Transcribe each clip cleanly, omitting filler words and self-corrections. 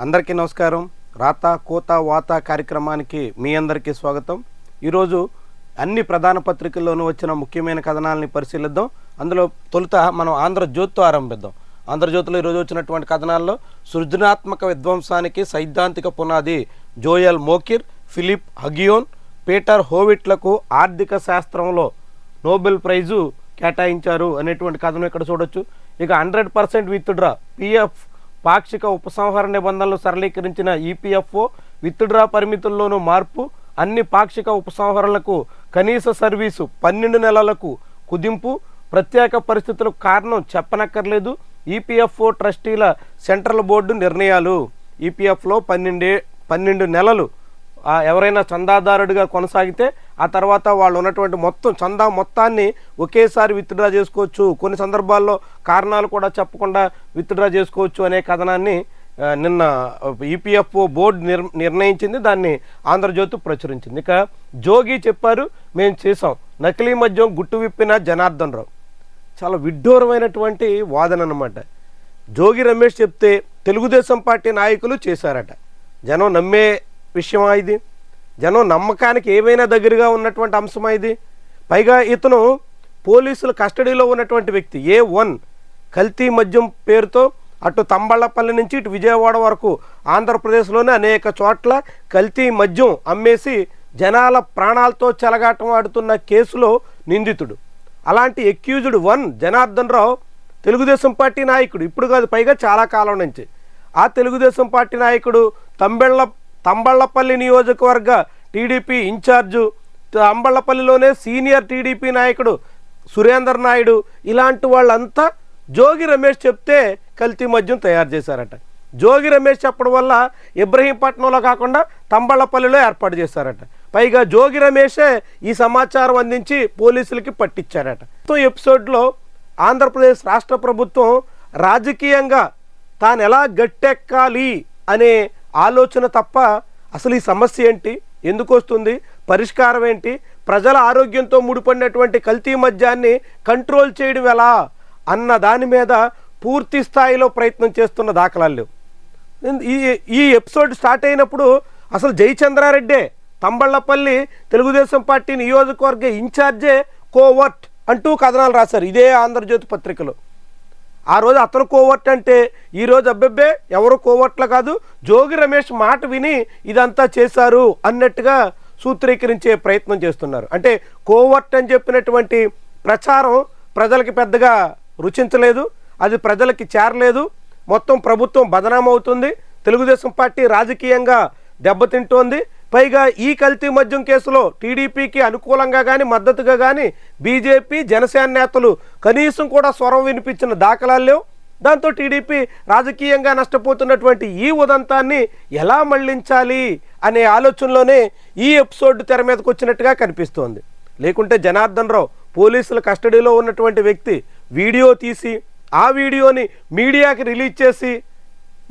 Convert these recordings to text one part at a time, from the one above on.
అందరికీ నమస్కారం. రాత కోత వాత కార్యక్రమానికి మీ అందరికీ స్వాగతం. ఈరోజు అన్ని ప్రధాన పత్రికల్లోనూ వచ్చిన ముఖ్యమైన కథనాలని పరిశీలిద్దాం. అందులో తొలుత మనం ఆంధ్రజ్యోతితో ఆరంభిద్దాం. ఆంధ్రజ్యోతిలో ఈరోజు వచ్చినటువంటి కథనాల్లో సృజనాత్మక విధ్వంసానికి సైద్ధాంతిక పునాది జోయల్ మోకిర్, ఫిలిప్ హగియోన్, పీటర్ హోవిట్లకు ఆర్థిక శాస్త్రంలో నోబెల్ ప్రైజు కేటాయించారు అనేటువంటి కథనం ఇక్కడ చూడొచ్చు. ఇక 100% విత్డ్రా పిఎఫ్ పాక్షిక ఉపసంహరణ నిబంధనలు సరళీకరించిన ఈపీఎఫ్ఓ విత్డ్రా పరిమితుల్లోనూ మార్పు, అన్ని పాక్షిక ఉపసంహరణలకు కనీస సర్వీసు 12 నెలలకు కుదింపు, ప్రత్యేక పరిస్థితులకు కారణం చెప్పనక్కర్లేదు, ఈపీఎఫ్ఓ ట్రస్టీల సెంట్రల్ బోర్డు నిర్ణయాలు. ఈపీఎఫ్లో 12 నెలలు ఎవరైనా చందాదారుడిగా కొనసాగితే ఆ తర్వాత వాళ్ళు ఉన్నటువంటి చందా మొత్తాన్ని ఒకేసారి విత్డ్రా చేసుకోవచ్చు, కొన్ని సందర్భాల్లో కారణాలు కూడా చెప్పకుండా విత్డ్రా చేసుకోవచ్చు అనే కథనాన్ని నిన్న ఈపీఎఫ్ఓ బోర్డు నిర్ణయించింది. దాన్ని ఆంధ్రజ్యోతి ప్రచురించింది. ఇక జోగి చెప్పారు, మేము చేసాం, నకిలీ మద్యం గుట్టు విప్పిన జనార్దన్ రావు. చాలా విడ్డూరమైనటువంటి వాదన అన్నమాట. జోగి రమేష్ చెప్తే తెలుగుదేశం పార్టీ నాయకులు చేశారట. జనం నమ్మే విషయమా ఇది? జనం నమ్మకానికి ఏమైనా దగ్గరగా ఉన్నటువంటి అంశమా ఇది? పైగా ఇతను పోలీసుల కస్టడీలో ఉన్నటువంటి వ్యక్తి. A1 కల్తీ మద్యం పేరుతో అటు తంబళ్ళపల్లి నుంచి ఇటు విజయవాడ వరకు ఆంధ్రప్రదేశ్లోనే అనేక చోట్ల కల్తీ మద్యం అమ్మేసి జనాల ప్రాణాలతో చెలగాటం ఆడుతున్న కేసులో నిందితుడు. అలాంటి అక్యూజ్డ్ 1 జనార్దన్ రావు తెలుగుదేశం పార్టీ నాయకుడు. ఇప్పుడు కాదు, పైగా చాలా కాలం నుంచి. ఆ తెలుగుదేశం పార్టీ నాయకుడు తంబళ్ళపల్లి నియోజకవర్గ టీడీపీ ఇన్ఛార్జు, తంబళ్ళపల్లిలోనే సీనియర్ టీడీపీ నాయకుడు సురేందర్ నాయుడు, ఇలాంటి వాళ్ళంతా జోగి రమేష్ చెప్తే కల్తీ మద్యం తయారు చేశారట. జోగి రమేష్ చెప్పడం వల్ల ఇబ్రహీంపట్నంలో కాకుండా తంబళ్ళపల్లిలో ఏర్పాటు చేశారట. పైగా జోగి రమేషే ఈ సమాచారం అందించి పోలీసులకి పట్టించారట. ఎపిసోడ్లో ఆంధ్రప్రదేశ్ రాష్ట్ర ప్రభుత్వం రాజకీయంగా తాను ఎలా గట్టెక్కాలి అనే ఆలోచన తప్ప అసలు ఈ సమస్య ఏంటి, ఎందుకు వస్తుంది, పరిష్కారం ఏంటి, ప్రజల ఆరోగ్యంతో ముడిపడినటువంటి కల్తీ మద్యాన్ని కంట్రోల్ చేయడం ఎలా అన్న దాని మీద పూర్తి స్థాయిలో ప్రయత్నం చేస్తున్న దాఖలాలు లేవు. ఈ ఎపిసోడ్ స్టార్ట్ అయినప్పుడు అసలు జయచంద్రారెడ్డే తంబళ్ళపల్లి తెలుగుదేశం పార్టీ నియోజకవర్గ ఇన్ఛార్జే కోవర్ట్ అంటూ కథనాలు రాశారు ఇదే ఆంధ్రజ్యోతి పత్రికలో. ఆ రోజు అతను కోవర్ట్ అంటే ఈరోజు అబ్బెబ్బే ఎవరు కోవర్ట్ల కాదు, జోగి రమేష్ మాట విని ఇదంతా చేశారు అన్నట్టుగా సూత్రీకరించే ప్రయత్నం చేస్తున్నారు. అంటే కోవర్ట్ అని చెప్పినటువంటి ప్రచారం ప్రజలకి పెద్దగా రుచించలేదు, అది ప్రజలకి చేరలేదు, మొత్తం ప్రభుత్వం బదనామవుతుంది, తెలుగుదేశం పార్టీ రాజకీయంగా దెబ్బతింటోంది. పైగా ఈ కల్తీ మద్యం కేసులో టీడీపీకి అనుకూలంగా కానీ మద్దతుగా కానీ బీజేపీ జనసేన నేతలు కనీసం కూడా స్వరం వినిపించిన దాఖలాలు లేవు. దాంతో టీడీపీ రాజకీయంగా నష్టపోతున్నటువంటి ఈ ఉదంతాన్ని ఎలా మళ్లించాలి అనే ఆలోచనలోనే ఈ ఎపిసోడ్ తెర మీదకి వచ్చినట్టుగా కనిపిస్తోంది. లేకుంటే జనార్దన్ రావు పోలీసుల కస్టడీలో ఉన్నటువంటి వ్యక్తి వీడియో తీసి ఆ వీడియోని మీడియాకి రిలీజ్ చేసి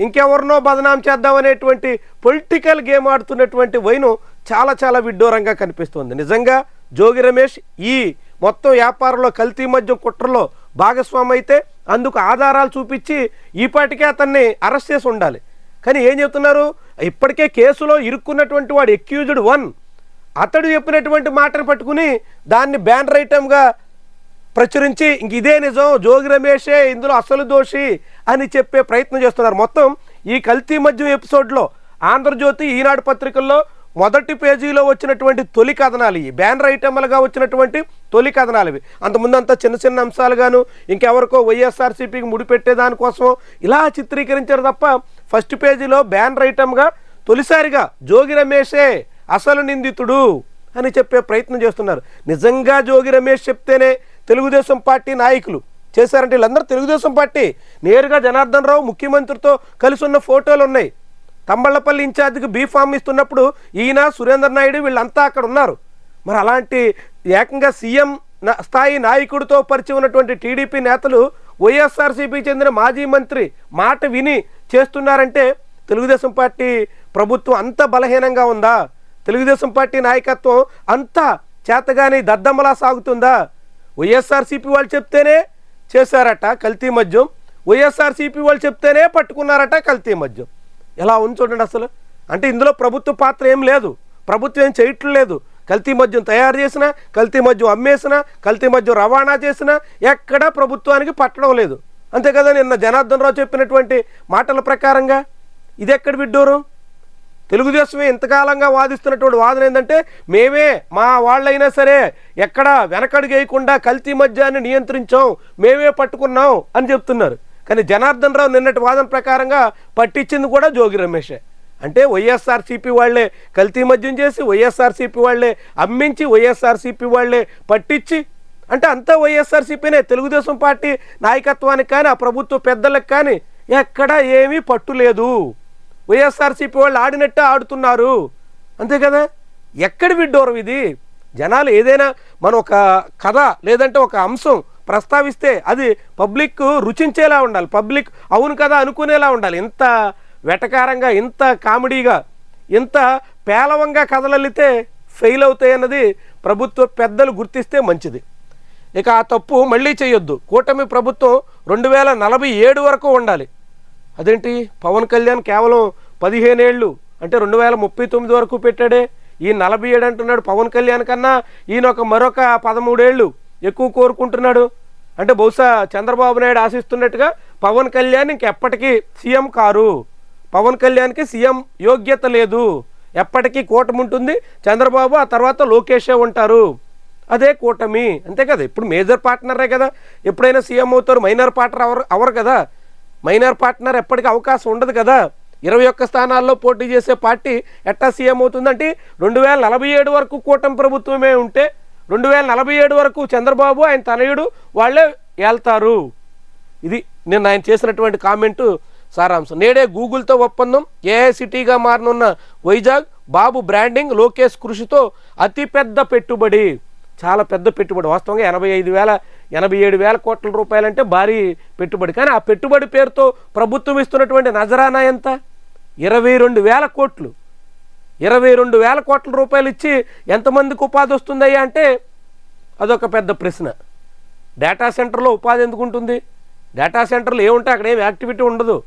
ఇంకెవరినో బదనాం చేద్దామనేటువంటి పొలిటికల్ గేమ్ ఆడుతున్నటువంటి వైను చాలా చాలా విడ్డూరంగా కనిపిస్తుంది. నిజంగా జోగి రమేష్ ఈ మొత్తం వ్యాపారంలో కల్తీ మద్యం కుట్రలో భాగస్వామి అయితే అందుకు ఆధారాలు చూపించి ఈపాటికే అతన్ని అరెస్ట్ చేసి ఉండాలి. కానీ ఏం చెప్తున్నారు, ఇప్పటికే కేసులో ఇరుక్కున్నటువంటి వాడు అక్యూజ్డ్ 1 అతడు చెప్పినటువంటి మాటను పట్టుకుని దాన్ని బ్యానర్ ఐటమ్గా ప్రచురించి ఇంక ఇదే నిజం, జోగి రమేషే ఇందులో అసలు దోషి అని చెప్పే ప్రయత్నం చేస్తున్నారు. మొత్తం ఈ కల్తీ మద్యం ఎపిసోడ్లో ఆంధ్రజ్యోతి, ఈనాడు పత్రికల్లో మొదటి పేజీలో వచ్చినటువంటి తొలి కథనాలు, ఈ బ్యానర్ ఐటమ్లుగా వచ్చినటువంటి తొలి కథనాలు ఇవి. అంతకుముందు అంతా చిన్న చిన్న అంశాలుగాను ఇంకెవరికో వైఎస్ఆర్సీపీకి ముడిపెట్టే దానికోసం ఇలా చిత్రీకరించారు తప్ప ఫస్ట్ పేజీలో బ్యానర్ ఐటమ్గా తొలిసారిగా జోగి రమేషే అసలు నిందితుడు అని చెప్పే ప్రయత్నం చేస్తున్నారు. నిజంగా జోగి రమేష్ చెప్తేనే తెలుగుదేశం పార్టీ నాయకులు చేశారంటే వీళ్ళందరూ తెలుగుదేశం పార్టీ. నేరుగా జనార్దన్ రావు ముఖ్యమంత్రితో కలిసి ఉన్న ఫోటోలు ఉన్నాయి. తంబళ్ళపల్లి ఇన్ఛార్జికి బీఫామ్ ఇస్తున్నప్పుడు ఈయన సురేందర్ నాయుడు వీళ్ళంతా అక్కడ ఉన్నారు. మరి అలాంటి ఏకంగా సీఎం స్థాయి నాయకుడితో పరిచయం ఉన్నటువంటి టీడీపీ నేతలు వైఎస్ఆర్సీపీకి చెందిన మాజీ మంత్రి మాట విని చేస్తున్నారంటే తెలుగుదేశం పార్టీ ప్రభుత్వం అంత బలహీనంగా ఉందా? తెలుగుదేశం పార్టీ నాయకత్వం అంత చేతగాని దద్దమ్మలా సాగుతుందా? వైఎస్ఆర్సీపీ వాళ్ళు చెప్తేనే చేశారట కల్తీ మద్యం, వైఎస్ఆర్సీపీ వాళ్ళు చెప్తేనే పట్టుకున్నారట కల్తీ మద్యం. ఎలా ఉంది చూడండి అసలు. అంటే ఇందులో ప్రభుత్వ పాత్ర ఏం లేదు, ప్రభుత్వం ఏం చేయట్లేదు లేదు. కల్తీ మద్యం తయారు చేసినా, కల్తీ మద్యం అమ్మేసినా, కల్తీ మద్యం రవాణా చేసినా ఎక్కడా ప్రభుత్వానికి పట్టడం లేదు. అంతే కదా, నిన్న జనార్దన్ రావు చెప్పినటువంటి మాటల ప్రకారంగా ఇది ఎక్కడ విడ్డూరం? తెలుగుదేశమే ఇంతకాలంగా వాదిస్తున్నటువంటి వాదన ఏంటంటే మేమే మా వాళ్ళైనా సరే ఎక్కడ వెనకడుగు వేయకుండా కల్తీ మద్యాన్ని నియంత్రించాం, మేమే పట్టుకున్నాం అని చెప్తున్నారు. కానీ జనార్దన్ రావు నిన్నటి వాదన ప్రకారంగా పట్టించింది కూడా జోగి రమేషే. అంటే వైఎస్ఆర్సీపీ వాళ్లే కల్తీ మద్యం చేసి, వైఎస్ఆర్సీపీ వాళ్లే అమ్మించి, వైఎస్ఆర్సీపీ వాళ్లే పట్టించి, అంటే అంతా వైఎస్ఆర్సీపీనే. తెలుగుదేశం పార్టీ నాయకత్వానికి కానీ, ఆ ప్రభుత్వ పెద్దలకు కానీ ఎక్కడా ఏమీ పట్టు లేదు. వైఎస్ఆర్సీపీ వాళ్ళు ఆడినట్టే ఆడుతున్నారు. అంతే కదా, ఎక్కడి విడ్డూరం ఇది? జనాలు ఏదైనా మనం ఒక కథ లేదంటే ఒక అంశం ప్రస్తావిస్తే అది పబ్లిక్ రుచించేలా ఉండాలి, పబ్లిక్ అవును కదా అనుకునేలా ఉండాలి. ఇంత వెటకారంగా, ఇంత కామెడీగా, ఇంత పేలవంగా కథలల్లితే ఫెయిల్ అవుతాయి అన్నది ప్రభుత్వ పెద్దలు గుర్తిస్తే మంచిది. ఇక ఆ తప్పు మళ్ళీ చేయొద్దు. కూటమి ప్రభుత్వం 2047 వరకు ఉండాలి. అదేంటి, పవన్ కళ్యాణ్ కేవలం 15 ఏళ్ళు అంటే 2039 వరకు పెట్టాడే, ఈ 47 అంటున్నాడు. పవన్ కళ్యాణ్ కన్నా ఈయన మరొక 13 ఏళ్ళు ఎక్కువ కోరుకుంటున్నాడు. అంటే బహుశా చంద్రబాబు నాయుడు ఆశిస్తున్నట్టుగా పవన్ కళ్యాణ్ ఇంకెప్పటికీ సీఎం కారు, పవన్ కళ్యాణ్కి సీఎం యోగ్యత లేదు, ఎప్పటికీ కూటమి ఉంటుంది, చంద్రబాబు ఆ తర్వాత లోకేషే ఉంటారు, అదే కూటమి. అంతే కదా, ఇప్పుడు మేజర్ పార్ట్నరే కదా, ఎప్పుడైనా సీఎం అవుతారు, మైనర్ పార్ట్నర్ అవరు కదా. మైనర్ పార్ట్నర్ ఎప్పటికీ అవకాశం ఉండదు కదా. 21 స్థానాల్లో పోటీ చేసే పార్టీ ఎట్టా సీఎం అవుతుందంటే 2047 వరకు కూటమి ప్రభుత్వమే ఉంటే 2047 వరకు చంద్రబాబు ఆయన తనయుడు వాళ్ళే వెళ్తారు. ఇది నిన్న ఆయన చేసినటువంటి కామెంటు సారాంశం. నేడే గూగుల్తో ఒప్పందం, ఏఐ సిటీగా మారనున్న వైజాగ్, బాబు బ్రాండింగ్, లోకేష్ కృషితో అతిపెద్ద పెట్టుబడి. చాలా పెద్ద పెట్టుబడి, వాస్తవంగా 87,000 కోట్ల రూపాయలంటే భారీ పెట్టుబడి. కానీ ఆ పెట్టుబడి పేరుతో ప్రభుత్వం ఇస్తున్నటువంటి నజరానా ఎంత? 22,000 కోట్లు. 22,000 కోట్ల రూపాయలు ఇచ్చి ఎంతమందికి ఉపాధి వస్తుందయ్యా అంటే అదొక పెద్ద ప్రశ్న. డేటా సెంటర్లో ఉపాధి ఎందుకు ఉంటుంది? డేటా సెంటర్లు ఏముంటే అక్కడ ఏమి యాక్టివిటీ ఉండదు.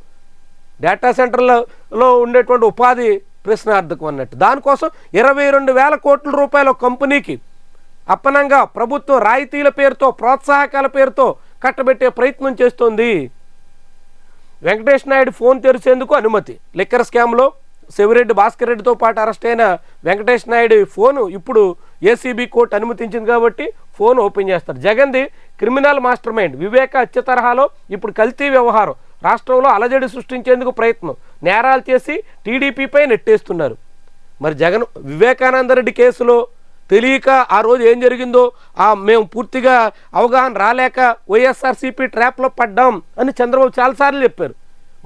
డేటా సెంటర్లలో ఉండేటువంటి ఉపాధి ప్రశ్నార్థకం అన్నట్టు. దానికోసం 22,000 కోట్ల రూపాయల కంపెనీకి అప్పనంగా ప్రభుత్వం రాయితీల పేరుతో, ప్రోత్సాహకాల పేరుతో కట్టబెట్టే ప్రయత్నం చేస్తోంది. వెంకటేష్ నాయుడు ఫోన్ తెరిచేందుకు అనుమతి. లిక్కర్ స్కామ్లో శివిరెడ్డి, భాస్కర్ రెడ్డితో పాటు అరెస్ట్ అయిన వెంకటేష్ నాయుడు ఫోను ఇప్పుడు ఏసీబీ కోర్టు అనుమతించింది కాబట్టి ఫోన్ ఓపెన్ చేస్తారు. జగన్ది క్రిమినల్ మాస్టర్ మైండ్. వివేక హత్య తరహాలో ఇప్పుడు కల్తీ వ్యవహారం. రాష్ట్రంలో అలజడి సృష్టించేందుకు ప్రయత్నం, నేరాలు చేసి టీడీపీపై నెట్టేస్తున్నారు. మరి జగన్ వివేకానంద రెడ్డి కేసులో తెలియక ఆ రోజు ఏం జరిగిందో మేము పూర్తిగా అవగాహన రాలేక వైఎస్ఆర్సీపీ ట్రాప్లో పడ్డాం అని చంద్రబాబు చాలాసార్లు చెప్పారు.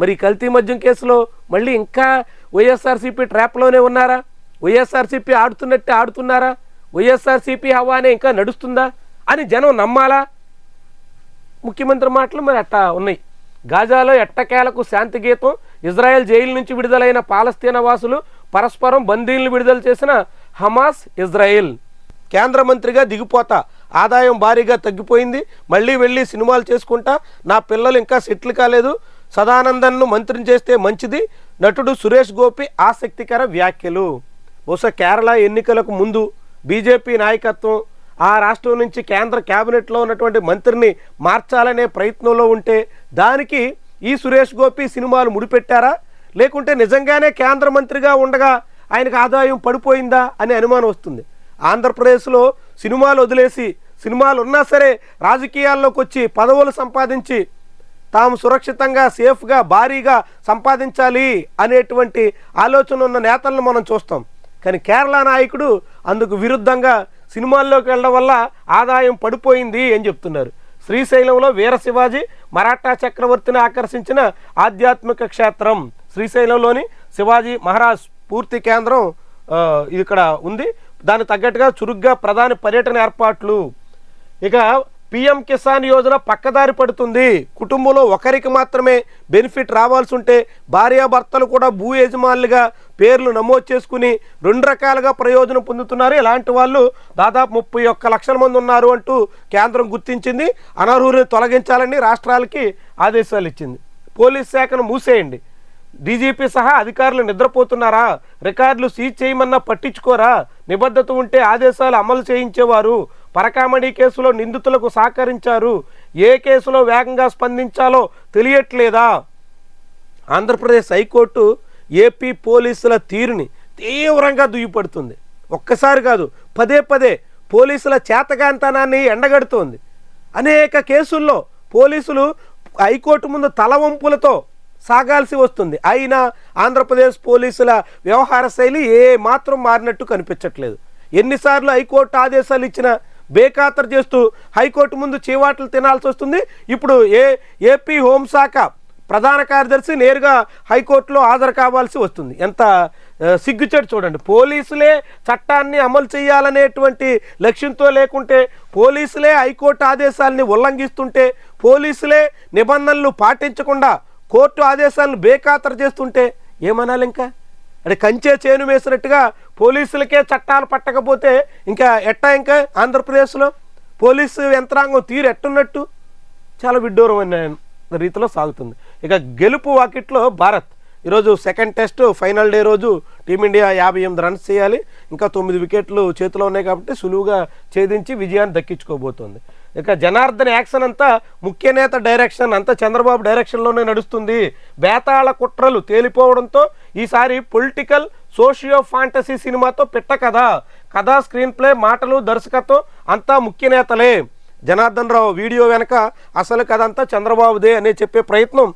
మరి కల్తీ మద్యం కేసులో మళ్ళీ ఇంకా వైఎస్ఆర్సీపీ ట్రాప్లోనే ఉన్నారా? వైఎస్ఆర్సీపీ ఆడుతున్నట్టే ఆడుతున్నారా? వైఎస్ఆర్సీపీ హవానే ఇంకా నడుస్తుందా అని జనం నమ్మాలా? ముఖ్యమంత్రి మాటలు మరి అట్టా ఉన్నాయి. గాజాలో ఎట్టకేలకు శాంతి గీతం. ఇజ్రాయెల్ జైలు నుంచి విడుదలైన పాలస్తీనా వాసులు పరస్పరం బందీలను విడుదల చేసిన హమాస్, ఇజ్రాయెల్. కేంద్ర మంత్రిగా దిగిపోతా, ఆదాయం భారీగా తగ్గిపోయింది, మళ్ళీ వెళ్ళి సినిమాలు చేసుకుంటా, నా పిల్లలు ఇంకా సెటిల్ కాలేదు, సదానందన్ను మంత్రిని చేస్తే మంచిది. నటుడు సురేష్ గోపి ఆసక్తికర వ్యాఖ్యలు. బహుశా కేరళ ఎన్నికలకు ముందు బీజేపీ నాయకత్వం ఆ రాష్ట్రం నుంచి కేంద్ర క్యాబినెట్లో ఉన్నటువంటి మంత్రిని మార్చాలనే ప్రయత్నంలో ఉంటే దానికి ఈ సురేష్ గోపి సినిమాలు ముడిపెట్టారా, లేకుంటే నిజంగానే కేంద్ర మంత్రిగా ఉండగా ఆయనకు ఆదాయం పడిపోయిందా అనే అనుమానం వస్తుంది. ఆంధ్రప్రదేశ్లో సినిమాలు వదిలేసి, సినిమాలు ఉన్నా సరే రాజకీయాల్లోకి వచ్చి పదవులు సంపాదించి తాము సురక్షితంగా, సేఫ్గా, భారీగా సంపాదించాలి అనేటువంటి ఆలోచన ఉన్న నేతలను మనం చూస్తాం. కానీ కేరళ నాయకుడు అందుకు విరుద్ధంగా సినిమాల్లోకి వెళ్ళడం వల్ల ఆదాయం పడిపోయింది అని చెప్తున్నారు. శ్రీశైలంలో వీర శివాజీ మరాఠా చక్రవర్తిని ఆకర్షించిన ఆధ్యాత్మిక క్షేత్రం. శ్రీశైలంలోని శివాజీ మహారాజ్ పూర్తి కేంద్రం ఇక్కడ ఉంది. దానికి తగ్గట్టుగా చురుగ్గా ప్రధాని పర్యటన ఏర్పాట్లు. ఇక పిఎం కిసాన్ యోజన పక్కదారి పడుతుంది. కుటుంబంలో ఒకరికి మాత్రమే బెనిఫిట్ రావాల్సి ఉంటే భార్యాభర్తలు కూడా భూ యజమానులుగా పేర్లు నమోదు చేసుకుని 2 రకాలుగా ప్రయోజనం పొందుతున్నారు. ఇలాంటి వాళ్ళు దాదాపు 31 లక్షల మంది ఉన్నారు అంటూ కేంద్రం గుర్తించింది. అనర్హులను తొలగించాలని రాష్ట్రాలకి ఆదేశాలు ఇచ్చింది. పోలీస్ శాఖను మూసేయండి. డీజీపీ సహా అధికారులు నిద్రపోతున్నారా? రికార్డులు సీజ్ చేయమన్నా పట్టించుకోరా? నిబద్ధత ఉంటే ఆదేశాలు అమలు చేయించేవారు. పరకామణి కేసులో నిందితులకు సహకరించారు. ఏ కేసులో వేగంగా స్పందించాలో తెలియట్లేదా? ఆంధ్రప్రదేశ్ హైకోర్టు ఏపీ పోలీసుల తీరుని తీవ్రంగా దుయ్యపడుతుంది. ఒక్కసారి కాదు, పదే పదే పోలీసుల చేతగాంతనాన్ని ఎండగడుతోంది. అనేక కేసుల్లో పోలీసులు హైకోర్టు ముందు తలవంపులతో సాగాల్సి వస్తుంది. అయినా ఆంధ్రప్రదేశ్ పోలీసుల వ్యవహార శైలి ఏ మాత్రం మారినట్టు కనిపించట్లేదు. ఎన్నిసార్లు హైకోర్టు ఆదేశాలు ఇచ్చినా బేఖాతరు చేస్తూ హైకోర్టు ముందు చీవాట్లు తినాల్సి వస్తుంది. ఇప్పుడు ఏపీ హోంశాఖ ప్రధాన కార్యదర్శి నేరుగా హైకోర్టులో హాజరు కావాల్సి వస్తుంది. ఎంత సిగ్గుచేటు చూడండి. పోలీసులే చట్టాన్ని అమలు చేయాలనేటువంటి లక్ష్యంతో లేకుంటే, పోలీసులే హైకోర్టు ఆదేశాలని ఉల్లంఘిస్తుంటే, పోలీసులే నిబంధనలు పాటించకుండా కోర్టు ఆదేశాలను బేఖాతరు చేస్తుంటే ఏమనాలి? ఇంకా అంటే కంచే చేను వేసినట్టుగా పోలీసులకే చట్టాలు పట్టకపోతే ఇంకా ఇంకా ఆంధ్రప్రదేశ్లో పోలీసు యంత్రాంగం తీరు ఎట్టున్నట్టు? చాలా విడ్డూరమైన రీతిలో సాగుతుంది. ఇక గెలుపు వాకిట్లో భారత్ ఈరోజు సెకండ్ టెస్ట్ ఫైనల్ డే రోజు టీమిండియా 58 రన్స్ చేయాలి. ఇంకా 9 వికెట్లు చేతిలో ఉన్నాయి కాబట్టి సులువుగా ఛేదించి విజయాన్ని దక్కించుకోబోతోంది. ఇక జనార్దన్ యాక్షన్ అంతా ముఖ్య నేత డైరెక్షన్ అంతా చంద్రబాబు డైరెక్షన్లోనే నడుస్తుంది. బేతాళ కుట్రలు తేలిపోవడంతో ఈసారి పొలిటికల్ సోషియో ఫాంటసీ సినిమాతో పిట్ట కథ స్క్రీన్ ప్లే, మాటలు, దర్శకత్వం అంతా ముఖ్య నేతలే. జనార్దన్ రావు వీడియో వెనక అసలు కథ అంతా చంద్రబాబుదే అనే చెప్పే ప్రయత్నం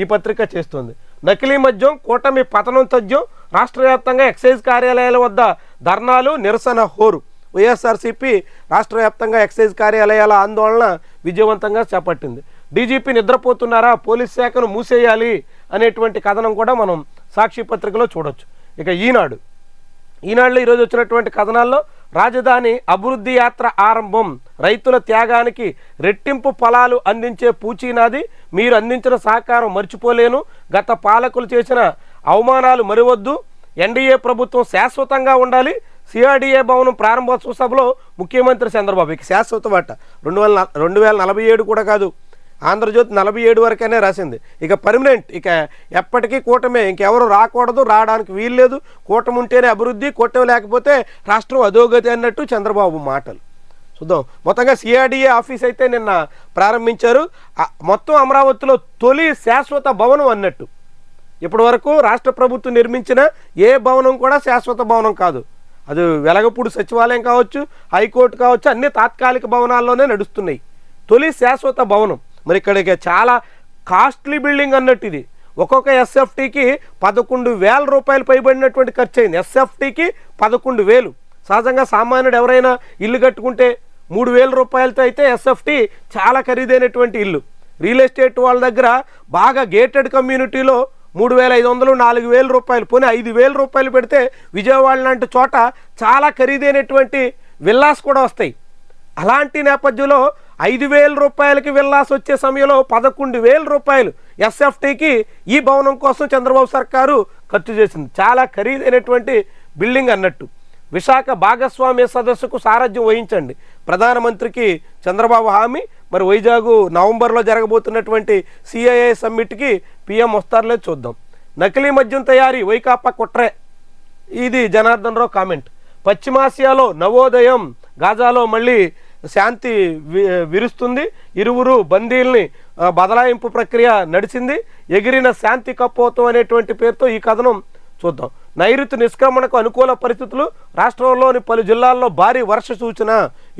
ఈ పత్రిక చేస్తుంది. నకిలీ మద్యం కూటమి పతనం తథ్యం. రాష్ట్ర వ్యాప్తంగా ఎక్సైజ్ కార్యాలయాల వద్ద ధర్నాలు, నిరసన హోరు. వైఎస్ఆర్సీపీ రాష్ట్ర వ్యాప్తంగా ఎక్సైజ్ కార్యాలయాల ఆందోళన విజయవంతంగా చేపట్టింది. డీజీపీ నిద్రపోతున్నారా? పోలీస్ శాఖను మూసేయాలి అనేటువంటి కథనం కూడా మనం సాక్షి పత్రికలో చూడొచ్చు. ఇక ఈనాడులో ఈరోజు వచ్చినటువంటి కథనాల్లో రాజధాని అభివృద్ధి యాత్ర ఆరంభం. రైతుల త్యాగానికి రెట్టింపు ఫలాలు అందించే పూచీనాది. మీరు అందించిన సహకారం మర్చిపోలేను. గత పాలకులు చేసిన అవమానాలు మరివద్దు. ఎన్డీఏ ప్రభుత్వం శాశ్వతంగా ఉండాలి. సిఆర్డీఏ భవనం ప్రారంభోత్సవ సభలో ముఖ్యమంత్రి చంద్రబాబు. ఇక శాశ్వత వాట 2047 కూడా కాదు, ఆంధ్రజ్యోతి 47 వరకనే రాసింది. ఇక పర్మనెంట్, ఇక ఎప్పటికీ కూటమే, ఇంకెవరు రాకూడదు, రావడానికి వీల్లేదు. కూటమి ఉంటేనే అభివృద్ధి, కూటమి లేకపోతే రాష్ట్రం అధోగతి అన్నట్టు చంద్రబాబు మాటలు. చూద్దాం. మొత్తంగా సిఆర్డీఏ ఆఫీస్ అయితే నిన్న ప్రారంభించారు. మొత్తం అమరావతిలో తొలి శాశ్వత భవనం అన్నట్టు. ఇప్పటి వరకు రాష్ట్ర ప్రభుత్వం నిర్మించిన ఏ భవనం కూడా శాశ్వత భవనం కాదు. అది వెలగపూడి సచివాలయం కావచ్చు, హైకోర్టు కావచ్చు, అన్ని తాత్కాలిక భవనాల్లోనే నడుస్తున్నాయి. తొలి శాశ్వత భవనం. మరి ఇక్కడికి చాలా కాస్ట్లీ బిల్డింగ్ అన్నట్టు. ఇది ఒక్కొక్క ఎస్ఎఫ్టీకి 11,000 రూపాయలు పైబడినటువంటి ఖర్చు అయింది. ఎస్ఎఫ్టీకి 11,000. సహజంగా సామాన్యుడు ఎవరైనా ఇల్లు కట్టుకుంటే 3,000 రూపాయలతో అయితే ఎస్ఎఫ్టీ చాలా ఖరీదైనటువంటి ఇల్లు. రియల్ ఎస్టేట్ వాళ్ళ దగ్గర బాగా గేటెడ్ కమ్యూనిటీలో 3,500, 4,000 రూపాయలు, పోనీ 5,000 రూపాయలు పెడితే విజయవాడ లాంటి చోట చాలా ఖరీదైనటువంటి విల్లాస్ కూడా వస్తాయి. అలాంటి నేపథ్యంలో 5,000 రూపాయలకి విల్లాస్ వచ్చే సమయంలో 11,000 రూపాయలు ఎస్ఎఫ్టీకి ఈ భవనం కోసం చంద్రబాబు సర్కారు ఖర్చు చేసింది. చాలా ఖరీదైనటువంటి బిల్డింగ్ అన్నట్టు. విశాఖ భాగస్వామ్య సదస్సుకు సారథ్యం వహించండి ప్రధానమంత్రికి చంద్రబాబు హామీ. మరి వైజాగ్ నవంబర్లో జరగబోతున్నటువంటి సిఐఏ సమ్మిట్కి పీఎం వస్తారులేదు చూద్దాం. నకిలీ మద్యం తయారీ వైకాపా కుట్రే. ఇది జనార్దన్ రావు కామెంట్. పశ్చిమాసియాలో నవోదయం. గాజాలో మళ్ళీ శాంతి విరుస్తుంది. ఇరువురు బందీల్ని బదలాయింపు ప్రక్రియ నడిచింది. ఎగిరిన శాంతి కపోతం అనేటువంటి పేరుతో ఈ కథనం చూద్దాం. నైరుతి నిష్క్రమణకు అనుకూల పరిస్థితులు. రాష్ట్రంలోని పలు జిల్లాల్లో భారీ వర్ష సూచన.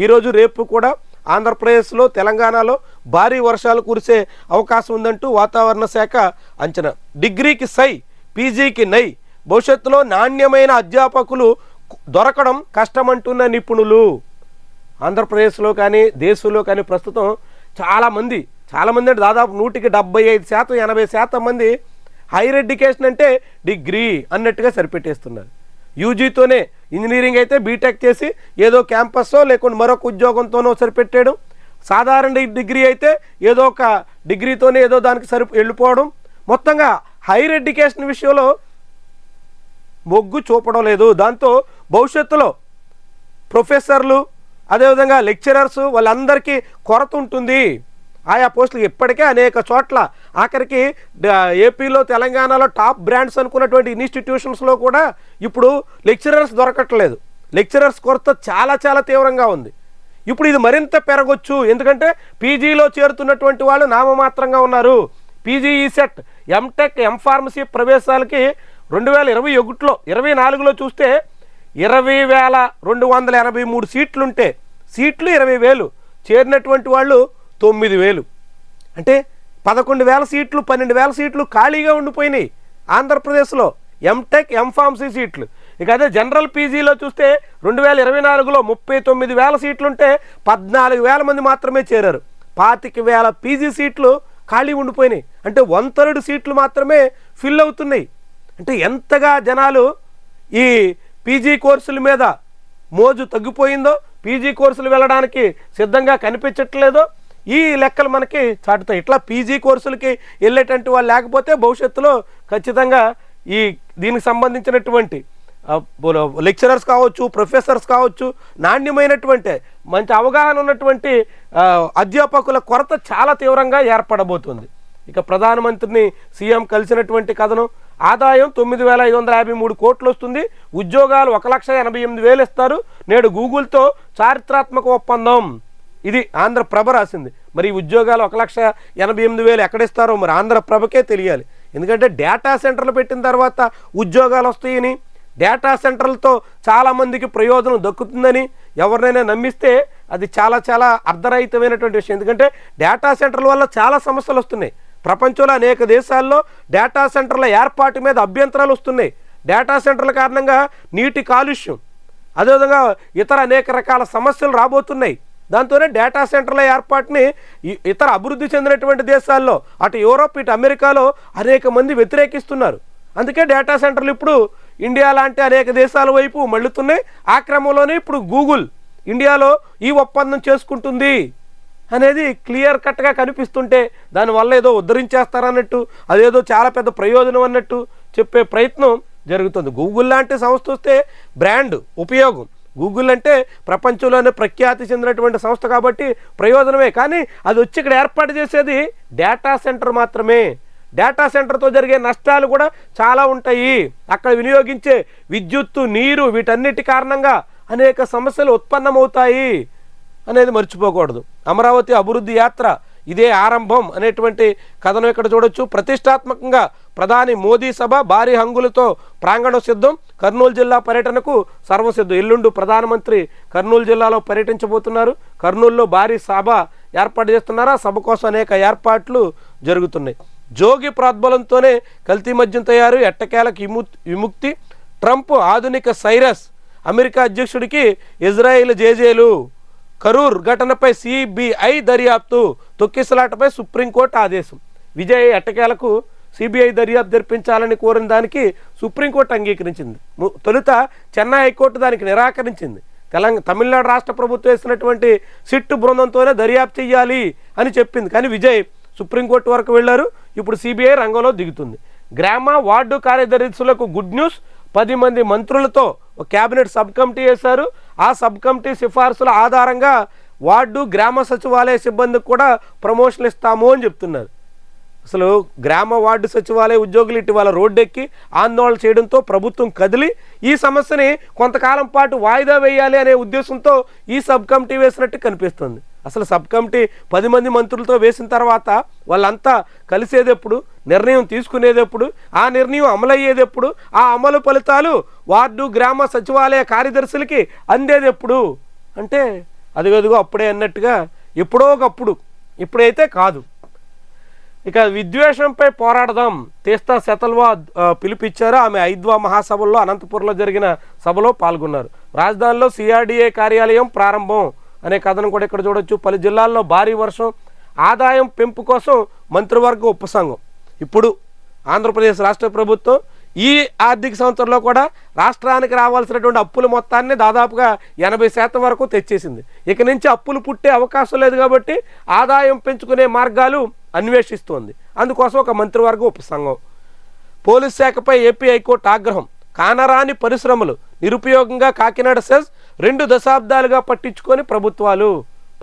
ఈరోజు రేపు కూడా ఆంధ్రప్రదేశ్లో, తెలంగాణలో భారీ వర్షాలు కురిసే అవకాశం ఉందంటూ వాతావరణ శాఖ అంచనా. డిగ్రీకి సై, పీజీకి నై. భవిష్యత్తులో నాణ్యమైన అధ్యాపకులు దొరకడం కష్టమంటున్న నిపుణులు. ఆంధ్రప్రదేశ్లో కానీ దేశంలో కానీ ప్రస్తుతం చాలామంది అంటే దాదాపు 175%, 80% మంది హైయర్ ఎడ్యుకేషన్ అంటే డిగ్రీ అన్నట్టుగా సరిపెట్టేస్తున్నారు. యూజీతోనే ఇంజనీరింగ్ అయితే బీటెక్ చేసి ఏదో క్యాంపస్లో లేకుండా మరొక ఉద్యోగంతోనో సరిపెట్టేయడం. సాధారణ డిగ్రీ అయితే ఏదో ఒక డిగ్రీతోనే ఏదో దానికి వెళ్ళిపోవడం. మొత్తంగా హైయర్ ఎడ్యుకేషన్ విషయంలో మొగ్గు చూపడం లేదు. దాంతో భవిష్యత్తులో ప్రొఫెసర్లు, అదేవిధంగా లెక్చరర్స్ వాళ్ళందరికీ కొరత ఉంటుంది. ఆయా పోస్టులు ఇప్పటికే అనేక చోట్ల ఆఖరికి ఏపీలో తెలంగాణలో టాప్ బ్రాండ్స్ అనుకున్నటువంటి ఇన్స్టిట్యూషన్స్లో కూడా ఇప్పుడు లెక్చరర్స్ దొరకట్లేదు. లెక్చరర్స్ కొరత చాలా చాలా తీవ్రంగా ఉంది. ఇప్పుడు ఇది మరింత పెరగొచ్చు. ఎందుకంటే పీజీలో చేరుతున్నటువంటి వాళ్ళు నామమాత్రంగా ఉన్నారు. పీజీ ఈసెట్ ఎంటెక్ ఎంఫార్మసీ ప్రవేశాలకి 2021లో 24లో చూస్తే 20,283 సీట్లుంటే సీట్లు 20,000, చేరినటువంటి వాళ్ళు 9,000. అంటే 11,000 సీట్లు 12,000 సీట్లు ఖాళీగా ఉండిపోయినాయి ఆంధ్రప్రదేశ్లో ఎంటెక్ ఎంఫార్మసీ సీట్లు. ఇక అదే జనరల్ పీజీలో చూస్తే 2024లో 39,000 సీట్లుంటే 14,000 మంది మాత్రమే చేరారు. 25,000 పీజీ సీట్లు ఖాళీ ఉండిపోయినాయి. అంటే 1/3 సీట్లు మాత్రమే ఫిల్ అవుతున్నాయి. అంటే ఎంతగా జనాలు ఈ పీజీ కోర్సుల మీద మోజు తగ్గిపోయిందో, పీజీ కోర్సులు వెళ్ళడానికి సిద్ధంగా కనిపించట్లేదో ఈ లెక్కలు మనకి చాటుతాయి. ఇట్లా పీజీ కోర్సులకి వెళ్ళేటువంటి వాళ్ళు లేకపోతే భవిష్యత్తులో ఖచ్చితంగా ఈ దీనికి సంబంధించినటువంటి లెక్చరర్స్ కావచ్చు, ప్రొఫెసర్స్ కావచ్చు, నాణ్యమైనటువంటి మంచి అవగాహన ఉన్నటువంటి అధ్యాపకుల కొరత చాలా తీవ్రంగా ఏర్పడబోతుంది. ఇక ప్రధానమంత్రిని సీఎం కలిసినటువంటి కథనం, ఆదాయం 9,553 కోట్లు వస్తుంది, ఉద్యోగాలు 1,88,000 ఇస్తారు, నేడు గూగుల్తో చారిత్రాత్మక ఒప్పందం. ఇది ఆంధ్రప్రభ రాసింది. మరి ఈ ఉద్యోగాలు 1,88,000 ఎక్కడిస్తారో మరి ఆంధ్రప్రభకే తెలియాలి. ఎందుకంటే డేటా సెంటర్లు పెట్టిన తర్వాత ఉద్యోగాలు వస్తాయని, డేటా సెంటర్లతో చాలామందికి ప్రయోజనం దక్కుతుందని ఎవరినైనా నమ్మిస్తే అది చాలా చాలా అర్ధరహితమైనటువంటి విషయం. ఎందుకంటే డేటా సెంటర్ల వల్ల చాలా సమస్యలు వస్తున్నాయి. ప్రపంచంలో అనేక దేశాల్లో డేటా సెంటర్ల ఏర్పాటు మీద అభ్యంతరాలు వస్తున్నాయి. డేటా సెంటర్ల కారణంగా నీటి కాలుష్యం, అదేవిధంగా ఇతర అనేక రకాల సమస్యలు రాబోతున్నాయి. దాంతోనే డేటా సెంటర్ల ఏర్పాటుని ఇతర అభివృద్ధి చెందినటువంటి దేశాల్లో, అటు యూరోప్ ఇటు అమెరికాలో అనేక మంది వ్యతిరేకిస్తున్నారు. అందుకే డేటా సెంటర్లు ఇప్పుడు ఇండియా లాంటి అనేక దేశాల వైపు మళ్ళుతున్నాయి. ఆ క్రమంలోనే ఇప్పుడు గూగుల్ ఇండియాలో ఈ ఒప్పందం చేసుకుంటుంది అనేది క్లియర్ కట్గా కనిపిస్తుంటే దానివల్ల ఏదో ఉద్ధరించేస్తారన్నట్టు, అదేదో చాలా పెద్ద ప్రయోజనం అన్నట్టు చెప్పే ప్రయత్నం జరుగుతుంది. గూగుల్ లాంటి సంస్థ వస్తే బ్రాండ్ ఉపయోగం. గూగుల్ అంటే ప్రపంచంలోనే ప్రఖ్యాతి చెందినటువంటి సంస్థ కాబట్టి ప్రయోజనమే. కానీ అది వచ్చి ఇక్కడ ఏర్పాటు చేసేది డేటా సెంటర్ మాత్రమే. డేటా సెంటర్తో జరిగే నష్టాలు కూడా చాలా ఉంటాయి. అక్కడ వినియోగించే విద్యుత్తు, నీరు, వీటన్నిటి కారణంగా అనేక సమస్యలు ఉత్పన్నమవుతాయి అనేది మర్చిపోకూడదు. అమరావతి అభివృద్ధి యాత్ర ఇదే ఆరంభం అనేటువంటి కథనం ఇక్కడ చూడొచ్చు. ప్రతిష్టాత్మకంగా ప్రధాని మోదీ సభ, భారీ హంగులతో ప్రాంగణం సిద్ధం, కర్నూలు జిల్లా పర్యటనకు సర్వసిద్ధం. ఎల్లుండి ప్రధానమంత్రి కర్నూలు జిల్లాలో పర్యటించబోతున్నారు. కర్నూలులో భారీ సభ ఏర్పాటు చేస్తున్నారు. ఆ సభ కోసం అనేక ఏర్పాట్లు జరుగుతున్నాయి. జోగి ప్రోద్బలంతోనే కల్తీ మద్యం తయారు, ఎట్టకేలకు విముక్తి, ట్రంప్ ఆధునిక సైరస్, అమెరికా అధ్యక్షుడికి ఇజ్రాయిల్ జేజేలు, కరూర్ ఘటనపై సిబిఐ దర్యాప్తు, తొక్కిసలాటపై సుప్రీంకోర్టు ఆదేశం. విజయ్ ఎట్టకేలకు సిబిఐ దర్యాప్తు జరిపించాలని కోరిన దానికి సుప్రీంకోర్టు అంగీకరించింది. తొలుత చెన్నై హైకోర్టు దానికి నిరాకరించింది. తమిళనాడు రాష్ట్ర ప్రభుత్వం వేసినటువంటి సిట్టు బృందంతోనే దర్యాప్తు చేయాలి అని చెప్పింది. కానీ విజయ్ సుప్రీంకోర్టు వరకు వెళ్లారు. ఇప్పుడు సిబిఐ రంగంలో దిగుతుంది. గ్రామ వార్డు కార్యదర్శులకు గుడ్ న్యూస్, 10 మంది మంత్రులతో ఒక కేబినెట్ సబ్ కమిటీ వేశారు. ఆ సబ్ కమిటీ సిఫార్సుల ఆధారంగా వార్డు గ్రామ సచివాలయ సిబ్బందికి కూడా ప్రమోషన్లు ఇస్తాము అని చెప్తున్నారు. అసలు గ్రామ వార్డు సచివాలయ ఉద్యోగులు ఇటీవల రోడ్డెక్కి ఆందోళన చేయడంతో ప్రభుత్వం కదిలి ఈ సమస్యని కొంతకాలం పాటు వాయిదా వేయాలి అనే ఉద్దేశంతో ఈ సబ్ కమిటీ వేసినట్టు కనిపిస్తుంది. అసలు సబ్ కమిటీ 10 మంది మంత్రులతో వేసిన తర్వాత వాళ్ళంతా కలిసేదెప్పుడు, నిర్ణయం తీసుకునేదెప్పుడు, ఆ నిర్ణయం అమలయ్యేదెప్పుడు, ఆ అమలు ఫలితాలు వార్డు గ్రామ సచివాలయ కార్యదర్శులకి అందేదెప్పుడు అంటే అదిగదిగో అప్పుడే అన్నట్టుగా ఎప్పుడో ఒకప్పుడు, ఇప్పుడైతే కాదు. ఇక విద్వేషంపై పోరాడదాం, తీస్తా శతల్వా పిలుపిచ్చారు. ఆమె ఐద్వా మహాసభల్లో అనంతపురంలో జరిగిన సభలో పాల్గొన్నారు. రాజధానిలో సిఆర్డీఏ కార్యాలయం ప్రారంభం అనే కథనం కూడా ఇక్కడ చూడొచ్చు. పలు జిల్లాల్లో భారీ వర్షం, ఆదాయం పెంపు కోసం మంత్రివర్గ ఉపసంఘం. ఇప్పుడు ఆంధ్రప్రదేశ్ రాష్ట్ర ప్రభుత్వం ఈ ఆర్థిక సంవత్సరంలో కూడా రాష్ట్రానికి రావాల్సినటువంటి అప్పుల మొత్తాన్ని దాదాపుగా 80% వరకు తెచ్చేసింది. ఇక నుంచి అప్పులు పుట్టే అవకాశం లేదు కాబట్టి ఆదాయం పెంచుకునే మార్గాలు అన్వేషిస్తోంది. అందుకోసం ఒక మంత్రివర్గ ఉపసంఘం. పోలీస్ శాఖపై ఏపీ హైకోర్టు ఆగ్రహం, కానరాని పరిశ్రమలు నిరుపయోగంగా కాకినాడ సెస్ 2 దశాబ్దాలుగా పట్టించుకొని ప్రభుత్వాలు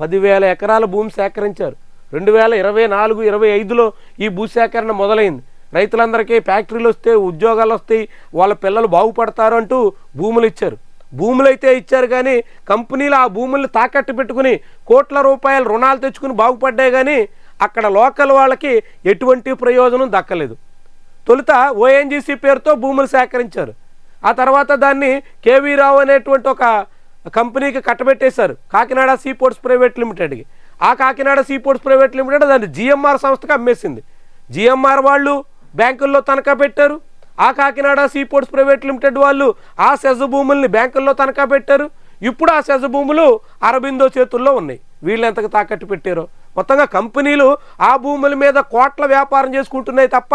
10,000 ఎకరాల భూమి సేకరించారు. 2024, 25లో ఈ భూసేకరణ మొదలైంది. రైతులందరికీ ఫ్యాక్టరీలు వస్తాయి, ఉద్యోగాలు వస్తాయి, వాళ్ళ పిల్లలు బాగుపడతారు అంటూ భూములు ఇచ్చారు. భూములు అయితే ఇచ్చారు, కానీ కంపెనీలు ఆ భూముల్ని తాకట్టు పెట్టుకుని కోట్ల రూపాయలు రుణాలు తెచ్చుకుని బాగుపడ్డాయి, కానీ అక్కడ లోకల్ వాళ్ళకి ఎటువంటి ప్రయోజనం దక్కలేదు. తొలుత ఓఎన్జీసీ పేరుతో భూములు సేకరించారు. ఆ తర్వాత దాన్ని కేవీ రావు అనేటువంటి ఒక కంపెనీకి కట్టబెట్టేశారు, కాకినాడ సీపోర్ట్స్ ప్రైవేట్ లిమిటెడ్కి. ఆ కాకినాడ సీపోర్ట్స్ ప్రైవేట్ లిమిటెడ్ దాన్ని జిఎంఆర్ సంస్థకు అమ్మేసింది. జిఎంఆర్ వాళ్ళు బ్యాంకుల్లో తనఖా పెట్టారు, ఆ కాకినాడ సీపోర్ట్స్ ప్రైవేట్ లిమిటెడ్ వాళ్ళు ఆ సెజ భూముల్ని బ్యాంకుల్లో తనఖా పెట్టారు. ఇప్పుడు ఆ సెజ భూములు అరబిందో చేతుల్లో ఉన్నాయి. వీళ్ళు ఎంతకు తాకట్టు పెట్టారో. మొత్తంగా కంపెనీలు ఆ భూముల మీద కోట్ల వ్యాపారం చేసుకుంటున్నాయి తప్ప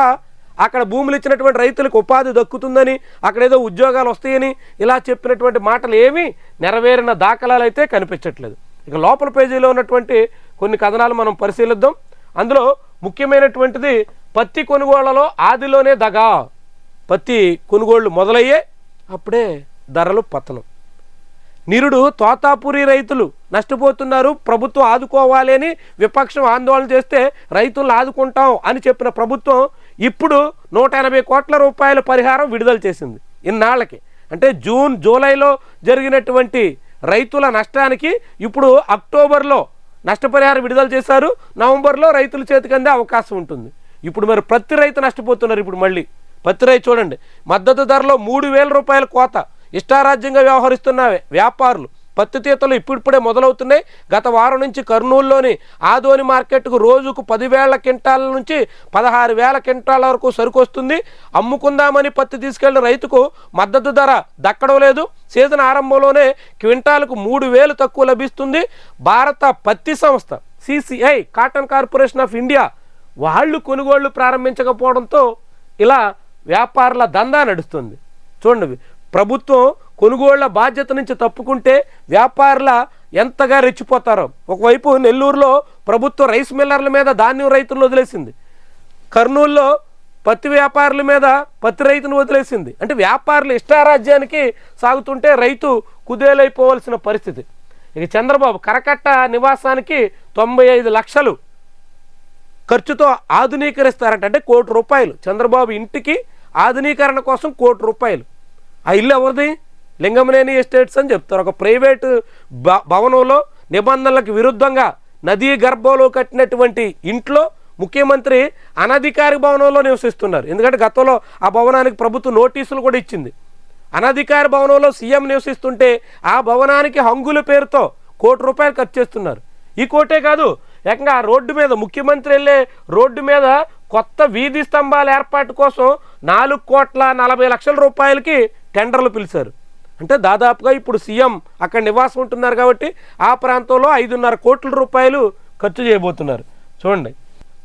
అక్కడ భూములు ఇచ్చినటువంటి రైతులకు ఉపాధి దక్కుతుందని, అక్కడేదో ఉద్యోగాలు వస్తాయని ఇలా చెప్పినటువంటి మాటలు ఏమీ నెరవేరిన దాఖలాలు అయితే కనిపించట్లేదు. ఇక లోపల పేజీలో ఉన్నటువంటి కొన్ని కథనాలు మనం పరిశీలిద్దాం. అందులో ముఖ్యమైనటువంటిది పత్తి కొనుగోళ్లలో ఆదిలోనే దగా. పత్తి కొనుగోళ్లు మొదలయ్యే అప్పుడే ధరలు పతనం. నిరుడు తోతాపురి రైతులు నష్టపోతున్నారు, ప్రభుత్వం ఆదుకోవాలి అని విపక్షం ఆందోళన చేస్తే రైతులను ఆదుకుంటాం అని చెప్పిన ప్రభుత్వం ఇప్పుడు 180 కోట్ల రూపాయల పరిహారం విడుదల చేసింది. ఇన్నాళ్ళకి అంటే జూన్, జూలైలో జరిగినటువంటి రైతుల నష్టానికి ఇప్పుడు అక్టోబర్లో నష్టపరిహారం విడుదల చేశారు. నవంబర్లో రైతుల చేతికి అందే అవకాశం ఉంటుంది. ఇప్పుడు మరి ప్రతి రైతు నష్టపోతున్నారు. ఇప్పుడు మళ్ళీ పత్తి రైతు చూడండి, మద్దతు ధరలో 3,000 రూపాయల కోత. ఇష్టారాజ్యంగా వ్యవహరిస్తున్న వ్యాపారులు పత్తి తీతలు ఇప్పుడిప్పుడే మొదలవుతున్నాయి. గత వారం నుంచి కర్నూలులోని ఆదోని మార్కెట్కు రోజుకు 10,000 క్వింటాల నుంచి 16,000 క్వింటాల వరకు సరుకు వస్తుంది. అమ్ముకుందామని పత్తి తీసుకెళ్లిన రైతుకు మద్దతు ధర దక్కడం లేదు. సీజన్ ఆరంభంలోనే క్వింటాలకు 3,000 తక్కువ లభిస్తుంది. భారత పత్తి సంస్థ CCI, cotton corporation of India వాళ్ళు కొనుగోళ్లు ప్రారంభించకపోవడంతో ఇలా వ్యాపారుల దందా నడుస్తుంది. చూడండి, ప్రభుత్వం కొనుగోళ్ల బాధ్యత నుంచి తప్పుకుంటే వ్యాపారుల ఎంతగా రెచ్చిపోతారో. ఒకవైపు నెల్లూరులో ప్రభుత్వం రైస్ మిల్లర్ల మీద ధాన్యం రైతులను వదిలేసింది, కర్నూలులో పత్తి వ్యాపారుల మీద పత్తి రైతును వదిలేసింది. అంటే వ్యాపారులు ఇష్టారాజ్యానికి సాగుతుంటే రైతు కుదేలైపోవలసిన పరిస్థితి. ఇక చంద్రబాబు కరకట్ట నివాసానికి 95 లక్షలు ఖర్చుతో ఆధునీకరిస్తారట. అంటే ₹1 కోటి. చంద్రబాబు ఇంటికి ఆధునీకరణ కోసం ₹1 కోటి. ఆ ఇల్లు ఎవరిది? లింగమనేని ఎస్టేట్స్ అని చెప్తారు. ఒక ప్రైవేటు భవనంలో నిబంధనలకు విరుద్ధంగా నదీ గర్భంలో కట్టినటువంటి ఇంట్లో ముఖ్యమంత్రి అనధికారిక భవనంలో నివసిస్తున్నారు. ఎందుకంటే గతంలో ఆ భవనానికి ప్రభుత్వం నోటీసులు కూడా ఇచ్చింది. అనధికార భవనంలో సీఎం నివసిస్తుంటే ఆ భవనానికి హంగుల పేరుతో ₹1 కోటి ఖర్చు చేస్తున్నారు. ఈ కోటే కాదు, ఏకంగా ఆ రోడ్డు మీద ముఖ్యమంత్రి వెళ్ళే రోడ్డు మీద కొత్త వీధి స్తంభాల ఏర్పాటు కోసం ₹4,40,00,000 టెండర్లు పిలిచారు. అంటే దాదాపుగా ఇప్పుడు సీఎం అక్కడ నివాసం ఉంటున్నారు కాబట్టి ఆ ప్రాంతంలో ₹5.5 కోట్ల ఖర్చు చేయబోతున్నారు. చూడండి,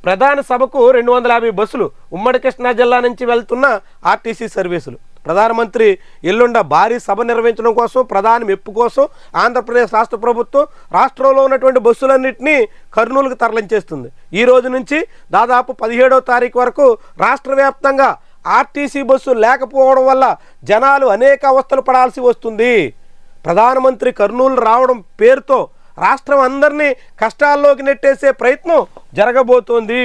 ప్రధాన సభకు 250 బస్సులు ఉమ్మడి కృష్ణా జిల్లా నుంచి వెళ్తున్న ఆర్టీసీ సర్వీసులు. ప్రధానమంత్రి ఎల్లుండ భారీ సభ నిర్వహించడం కోసం, ప్రధాని మెప్పు కోసం ఆంధ్రప్రదేశ్ రాష్ట్ర ప్రభుత్వం రాష్ట్రంలో ఉన్నటువంటి బస్సులన్నింటినీ కర్నూలుకు తరలించేస్తుంది. ఈ రోజు నుంచి దాదాపు 17వ తారీఖు వరకు రాష్ట్ర వ్యాప్తంగా ఆర్టీసీ బస్సులు లేకపోవడం వల్ల జనాలు అనేక అవస్థలు పడాల్సి వస్తుంది. ప్రధానమంత్రి కర్నూలు రావడం పేరుతో రాష్ట్రం అందరినీ కష్టాల్లోకి నెట్టేసే ప్రయత్నం జరగబోతోంది.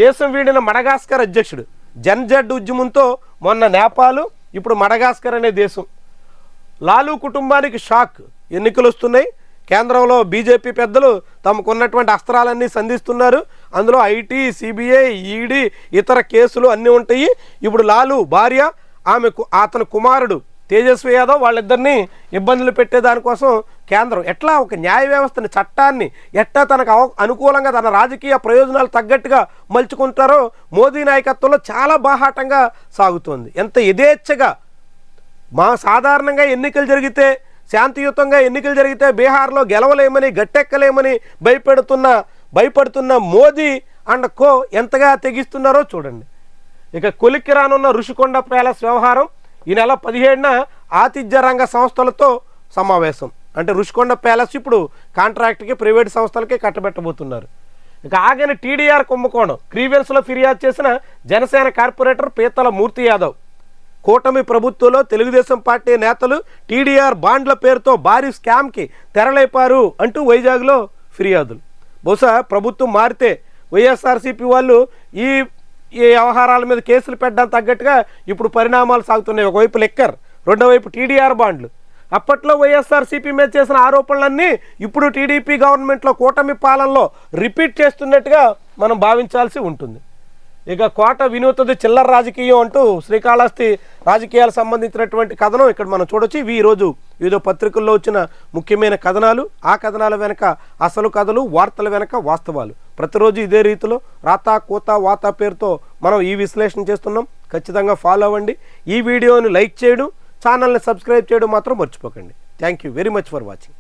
దేశం వీడిన మడగాస్కర్ అధ్యక్షుడు జన్జడ్ ఉద్యమంతో మొన్న నేపాల్, ఇప్పుడు మడగాస్కర్ అనే దేశం. లాలూ కుటుంబానికి షాక్. ఎన్నికలు వస్తున్నాయి, కేంద్రంలో బీజేపీ పెద్దలు తమకున్నటువంటి అస్త్రాలన్నీ సంధిస్తున్నారు. అందులో ఐటీ, సిబిఐ, ఈడీ, ఇతర కేసులు అన్నీ ఉంటాయి. ఇప్పుడు లాలూ భార్య, అతని కుమారుడు తేజస్వి యాదవ్ వాళ్ళిద్దరినీ ఇబ్బందులు పెట్టేదానికోసం కేంద్రం ఎట్లా ఒక న్యాయ వ్యవస్థని, చట్టాన్ని ఎట్లా తనకు అనుకూలంగా తన రాజకీయ ప్రయోజనాలు తగ్గట్టుగా మలుచుకుంటారో మోదీ నాయకత్వంలో చాలా బాహాటంగా సాగుతోంది. ఎంత యథేచ్ఛగా సాధారణంగా ఎన్నికలు జరిగితే, శాంతియుతంగా ఎన్నికలు జరిగితే బీహార్లో గెలవలేమని, గట్టెక్కలేమని భయపడుతున్న మోదీ అండ్ కో ఎంతగా తెగిస్తున్నారో చూడండి. ఇక కొలిక్కి రానున్న రుషికొండ ప్యాలెస్ వ్యవహారం ఈ నెల 17న ఆతిథ్య రంగ సంస్థలతో సమావేశం. అంటే రుషికొండ ప్యాలెస్ ఇప్పుడు కాంట్రాక్ట్కి ప్రైవేట్ సంస్థలకి కట్టబెట్టబోతున్నారు. ఇక ఆగని టీడీఆర్ కుంభకోణం గ్రీవెన్స్లో ఫిర్యాదు చేసిన జనసేన కార్పొరేటర్ పీతల మూర్తి యాదవ్. కూటమి ప్రభుత్వంలో తెలుగుదేశం పార్టీ నేతలు టీడీఆర్ బాండ్ల పేరుతో భారీ స్కామ్కి తెరలేపారు అంటూ వైజాగ్లో ఫిర్యాదులు. బహుశా ప్రభుత్వం మారితే వైఎస్ఆర్సీపీ వాళ్ళు ఈ వ్యవహారాల మీద కేసులు పెట్టడానికి తగ్గట్టుగా ఇప్పుడు పరిణామాలు సాగుతున్నాయి. ఒకవైపు లిక్కర్, రెండో వైపు టీడీఆర్ బాండ్లు. అప్పట్లో వైఎస్ఆర్సీపీ మీద చేసిన ఆరోపణలన్నీ ఇప్పుడు టీడీపీ గవర్నమెంట్లో కూటమి పాలనలో రిపీట్ చేస్తున్నట్టుగా మనం భావించాల్సి ఉంటుంది. ఇక కోట వినూతది చిల్లర రాజకీయం అంటూ శ్రీకాళహస్తి రాజకీయాలకు సంబంధించినటువంటి కథనం ఇక్కడ మనం చూడొచ్చు. ఇవి ఈరోజు వివిధ పత్రికల్లో వచ్చిన ముఖ్యమైన కథనాలు. ఆ కథనాల వెనక అసలు కథలు, వార్తల వెనక వాస్తవాలు. ప్రతిరోజు ఇదే రీతిలో రాతా కోత వాత పేరుతో మనం ఈ విశ్లేషణ చేస్తున్నాం. ఖచ్చితంగా ఫాలో అవ్వండి. ఈ వీడియోని లైక్ చేయడం, ఛానల్ని సబ్స్క్రైబ్ చేయడం మాత్రం మర్చిపోకండి. Thank you very much for watching.